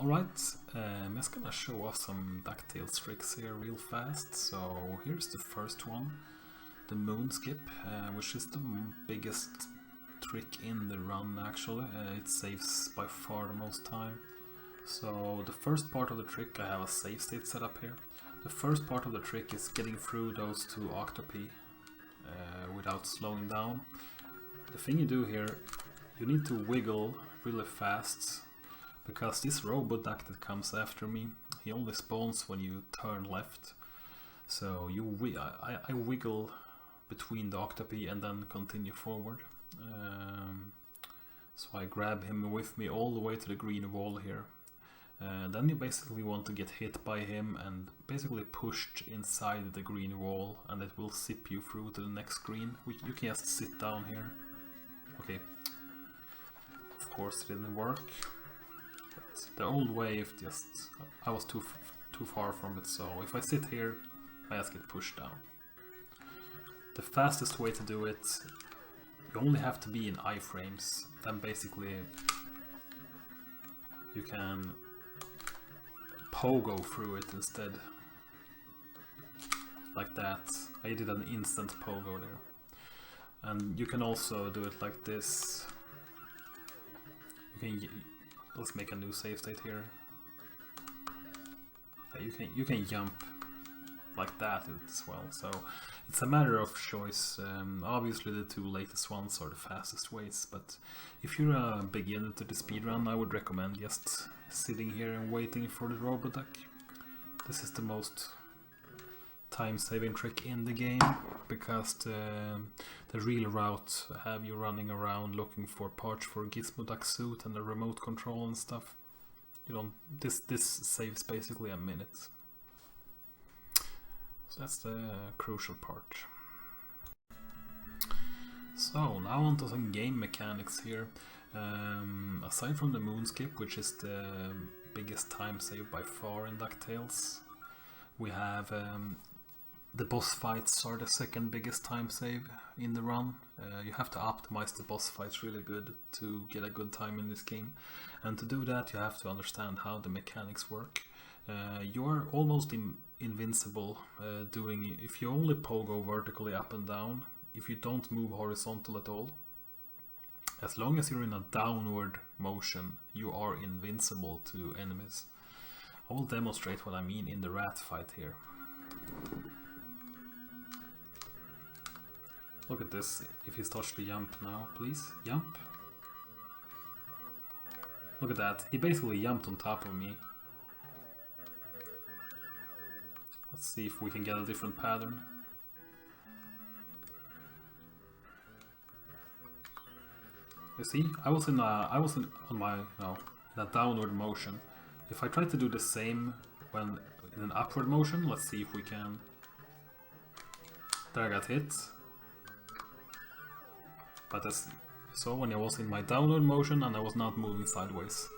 Alright, I'm just gonna show off some Ducktales tricks here real fast. So here's the first one, the moon skip, which is the biggest trick in the run actually. It saves by far the most time. So the first part of the trick, I have a save state set up here. The first part of the trick is getting through those two octopi without slowing down. The thing you do here, you need to wiggle really fast, because this robot duck that comes after me, he only spawns when you turn left. So I wiggle between the octopi and then continue forward. So I grab him with me all the way to the green wall here. Then you basically want to get hit by him and basically pushed inside the green wall, and it will zip you through to the next screen. You can just sit down here. Okay, of course it didn't work. The old way, if I was too far from it, so if I sit here, I just get pushed down. The fastest way to do it, you only have to be in iframes. Then basically you can pogo through it instead, like that. I did an instant pogo there. And you can also do it like this. Let's make a new save state here. Yeah, you can jump like that as well. So it's a matter of choice. Obviously the two latest ones are the fastest ways, but if you're a beginner to the speedrun, I would recommend just sitting here and waiting for the robot duck. This is the most time-saving trick in the game, because the real route have you running around looking for parts for Gizmo Duck suit and the remote control and stuff. You don't. This saves basically a minute. So that's the crucial part. So now onto some game mechanics here. Aside from the moon skip, which is the biggest time save by far in Ducktales, we have the boss fights are the second biggest time save in the run. You have to optimize the boss fights really good to get a good time in this game. And to do that, you have to understand how the mechanics work. You're almost invincible if you only pogo vertically up and down, if you don't move horizontal at all. As long as you're in a downward motion, you are invincible to enemies. I will demonstrate what I mean in the rat fight here. Look at this, if he starts to jump now, please, jump. Look at that, he basically jumped on top of me. Let's see if we can get a different pattern. You see, I was in a downward motion. If I try to do the same when in an upward motion, let's see if we can. There I got hit. But so when I was in my downward motion and I was not moving sideways,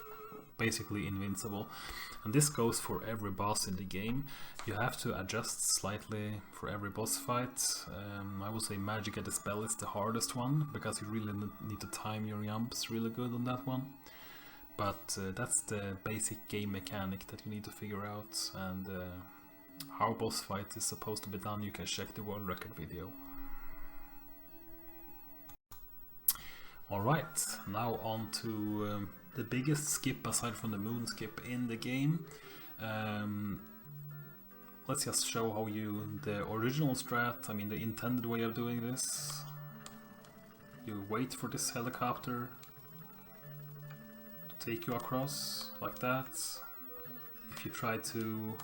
basically invincible. And this goes for every boss in the game. You have to adjust slightly for every boss fight. I would say Magic at the Spell is the hardest one, because you really need to time your jumps really good on that one. But that's the basic game mechanic that you need to figure out, and how boss fight is supposed to be done, you can check the world record video. Alright, now on to the biggest skip aside from the moon skip in the game. Let's just show how the original strat, I mean the intended way of doing this. You wait for this helicopter to take you across, like that. If you try to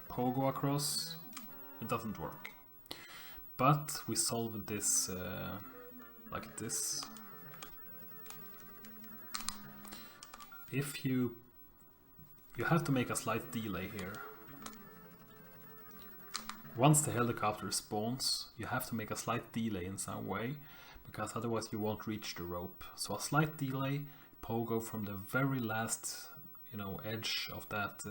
pogo across, it doesn't work. But we solved this like this. If you have to make a slight delay here. Once the helicopter spawns, you have to make a slight delay in some way, because otherwise you won't reach the rope. So a slight delay, pogo from the very last, edge of that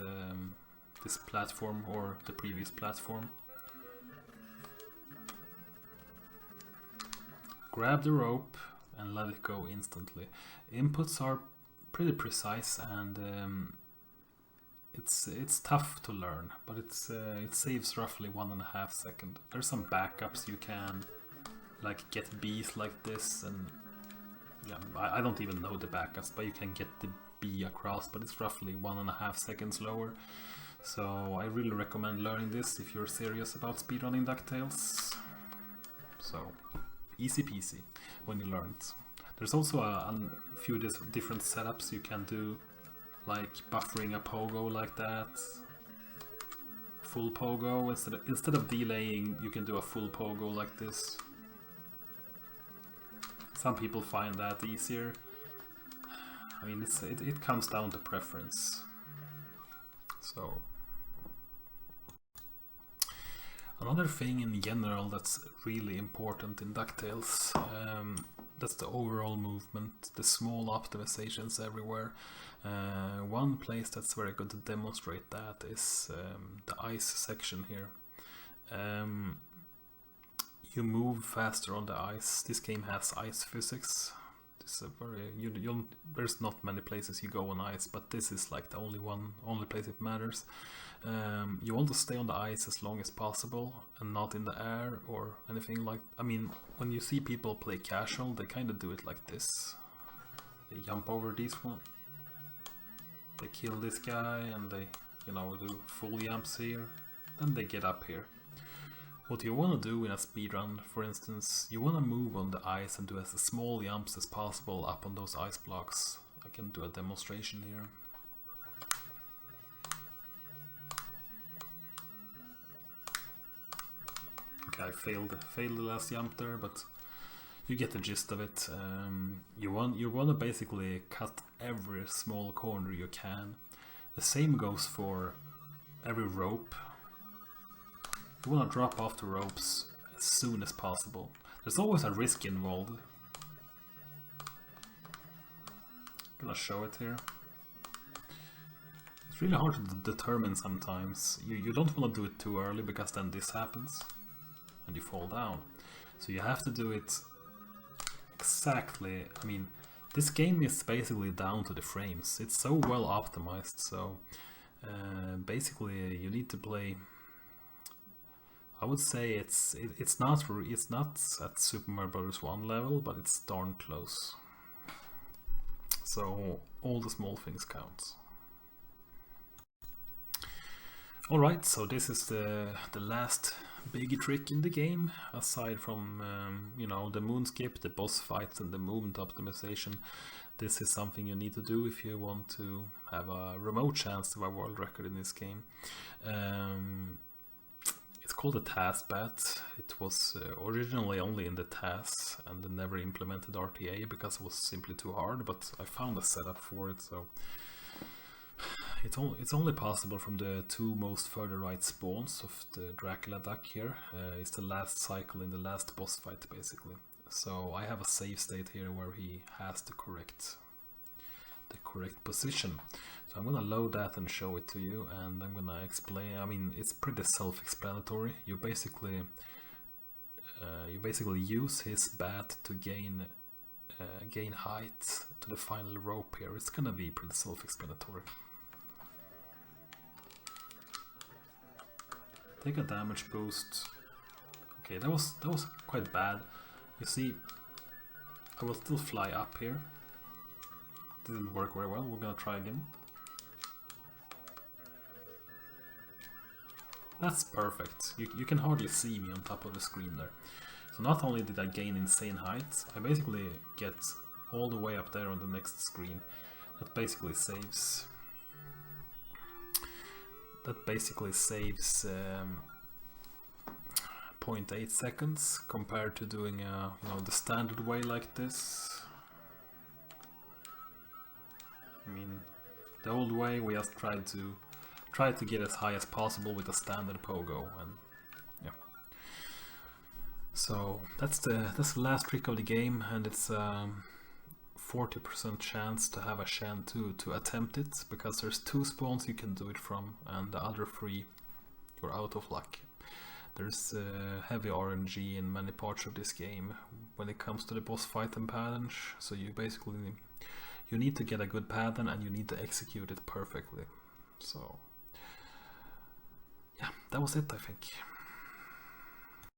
this platform or the previous platform. Grab the rope and let it go instantly. Inputs are pretty precise, and it's tough to learn, but it saves roughly 1.5 seconds. There's some backups you can like get bees like this, and yeah, I don't even know the backups, but you can get the bee across, but it's roughly 1.5 seconds lower. So I really recommend learning this if you're serious about speedrunning Ducktales. So easy peasy when you learn it. There's also a few different setups you can do, like buffering a pogo like that. Full pogo, instead of delaying, you can do a full pogo like this. Some people find that easier. I mean, it comes down to preference. So another thing in general that's really important in Ducktales, that's the overall movement, the small optimizations everywhere. One place that's very good to demonstrate that is the ice section here. You move faster on the ice. This game has ice physics. This is a very there's not many places you go on ice, but this is like the only place it matters. You want to stay on the ice as long as possible and not in the air or anything like. I mean, when you see people play casual, they kind of do it like this. They jump over this one. They kill this guy and they, do full jumps here. Then they get up here. What you want to do in a speedrun, for instance, you want to move on the ice and do as small jumps as possible up on those ice blocks. I can do a demonstration here. Okay, I failed the last jump there, but you get the gist of it. You want to basically cut every small corner you can. The same goes for every rope. You want to drop off the ropes as soon as possible. There's always a risk involved. I'm gonna show it here. It's really hard to determine sometimes. You don't want to do it too early, because then this happens and you fall down. So you have to do it exactly. I mean, this game is basically down to the frames. It's so well optimized, so basically you need to play. I would say it's not at Super Mario Bros. 1 level, but it's darn close. So all the small things count. Alright, so this is the last big trick in the game, aside from the moon skip, the boss fights and the movement optimization. This is something you need to do if you want to have a remote chance to a world record in this game. It's called a TAS-bat. It was originally only in the TAS and never implemented RTA because it was simply too hard, but I found a setup for it, so it's only possible from the two most further right spawns of the Dracula duck here. It's the last cycle in the last boss fight, basically. So I have a save state here where he has the correct position. So I'm gonna load that and show it to you, and I'm gonna explain. I mean, it's pretty self-explanatory. You basically use his bat to gain height to the final rope here. It's gonna be pretty self-explanatory. Take a damage boost. Okay, that was quite bad. You see, I will still fly up here. Didn't work very well. We're gonna try again. That's perfect. You can hardly see me on top of the screen there. So not only did I gain insane height, I basically get all the way up there on the next screen. That basically saves 0.8 seconds compared to doing the standard way like this. I mean, the old way we just tried to get as high as possible with a standard pogo, and yeah. So that's the last trick of the game, and it's 40% chance to have a chance to attempt it, because there's 2 spawns you can do it from, and the other 3 you're out of luck. There's heavy RNG in many parts of this game when it comes to the boss fight and patterns, so you basically you need to get a good pattern and you need to execute it perfectly. So yeah, that was it, I think.